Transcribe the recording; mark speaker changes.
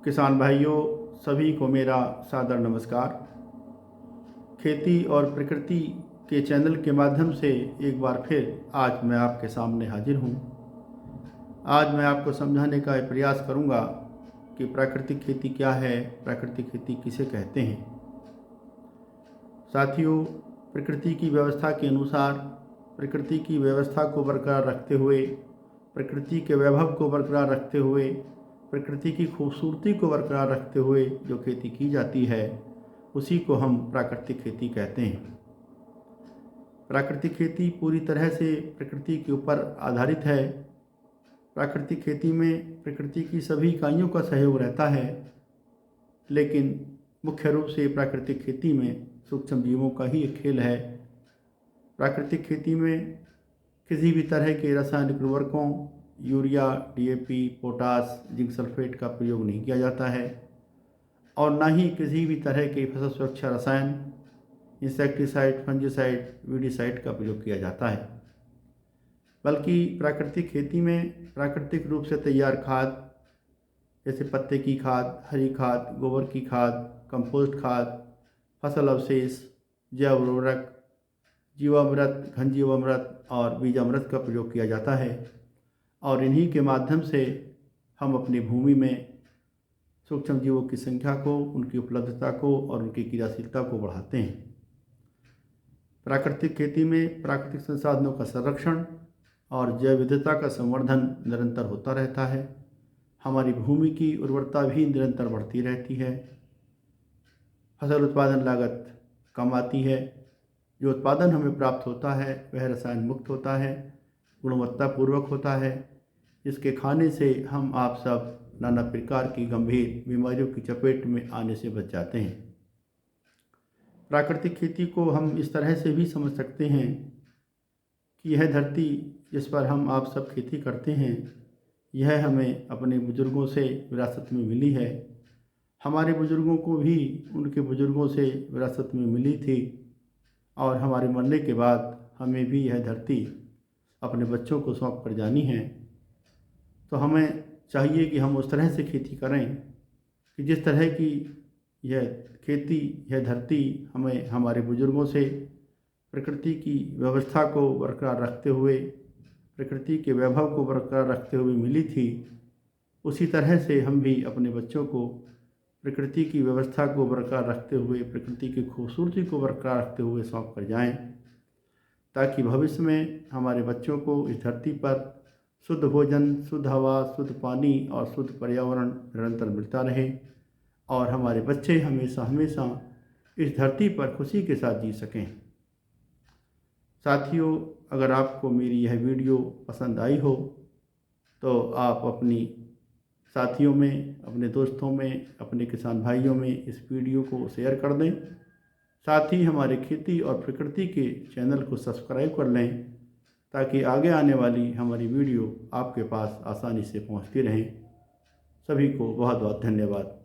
Speaker 1: किसान भाइयों, सभी को मेरा सादर नमस्कार। खेती और प्रकृति के चैनल के माध्यम से एक बार फिर आज मैं आपके सामने हाजिर हूँ। आज मैं आपको समझाने का प्रयास करूँगा कि प्राकृतिक खेती क्या है, प्राकृतिक खेती किसे कहते हैं। साथियों, प्रकृति की व्यवस्था के अनुसार प्रकृति की व्यवस्था को बरकरार रखते हुए, प्रकृति के वैभव को बरकरार रखते हुए, प्रकृति की खूबसूरती को बरकरार रखते हुए जो खेती की जाती है उसी को हम प्राकृतिक खेती कहते हैं। प्राकृतिक खेती पूरी तरह से प्रकृति के ऊपर आधारित है। प्राकृतिक खेती में प्रकृति की सभी इकाइयों का सहयोग रहता है, लेकिन मुख्य रूप से प्राकृतिक खेती में सूक्ष्म जीवों का ही एक खेल है। प्राकृतिक खेती में किसी भी तरह के रासायनिक उर्वरकों, urea, DAP, potash, zinc sulphate का प्रयोग नहीं किया जाता है और न ही किसी भी तरह के फसल सुरक्षा रसायन, इंसेक्टिसाइड, फंजीसाइड, वीडीसाइड का प्रयोग किया जाता है। बल्कि प्राकृतिक खेती में प्राकृतिक रूप से तैयार खाद जैसे पत्ते की खाद, हरी खाद, गोबर की खाद, कंपोस्ट खाद, फसल अवशेष, जैव उर्वरक, जीवामृत, घन जीवामृत और बीजामृत का प्रयोग किया जाता है और इन्हीं के माध्यम से हम अपनी भूमि में सूक्ष्म जीवों की संख्या को, उनकी उपलब्धता को और उनकी क्रियाशीलता को बढ़ाते हैं। प्राकृतिक खेती में प्राकृतिक संसाधनों का संरक्षण और जैव विविधता का संवर्धन निरंतर होता रहता है। हमारी भूमि की उर्वरता भी निरंतर बढ़ती रहती है। फसल उत्पादन लागत कम आती है। जो उत्पादन हमें प्राप्त होता है वह रसायन मुक्त होता है, गुणवत्तापूर्वक होता है, जिसके खाने से हम आप सब नाना प्रकार की गंभीर बीमारियों की चपेट में आने से बच जाते हैं। प्राकृतिक खेती को हम इस तरह से भी समझ सकते हैं कि यह धरती जिस पर हम आप सब खेती करते हैं, यह हमें अपने बुजुर्गों से विरासत में मिली है। हमारे बुजुर्गों को भी उनके बुजुर्गों से विरासत में मिली थी और हमारे मरने के बाद हमें भी यह धरती अपने बच्चों को सौंप कर जानी है। तो हमें चाहिए कि हम उस तरह से खेती करें कि जिस तरह की यह खेती, यह धरती हमें हमारे बुजुर्गों से प्रकृति की व्यवस्था को बरकरार रखते हुए, प्रकृति के वैभव को बरकरार रखते हुए मिली थी, उसी तरह से हम भी अपने बच्चों को प्रकृति की व्यवस्था को बरकरार रखते हुए, प्रकृति की खूबसूरती को बरकरार रखते हुए सौंप कर जाएं, ताकि भविष्य में हमारे बच्चों को इस धरती पर शुद्ध भोजन, शुद्ध हवा, शुद्ध पानी और शुद्ध पर्यावरण निरंतर मिलता रहे और हमारे बच्चे हमेशा हमेशा इस धरती पर खुशी के साथ जी सकें। साथियों, अगर आपको मेरी यह वीडियो पसंद आई हो तो आप अपनी साथियों में, अपने दोस्तों में, अपने किसान भाइयों में इस वीडियो को शेयर कर दें। साथ ही हमारे खेती और प्रकृति के चैनल को सब्सक्राइब कर लें ताकि आगे आने वाली हमारी वीडियो आपके पास आसानी से पहुंचती रहें। सभी को बहुत बहुत धन्यवाद।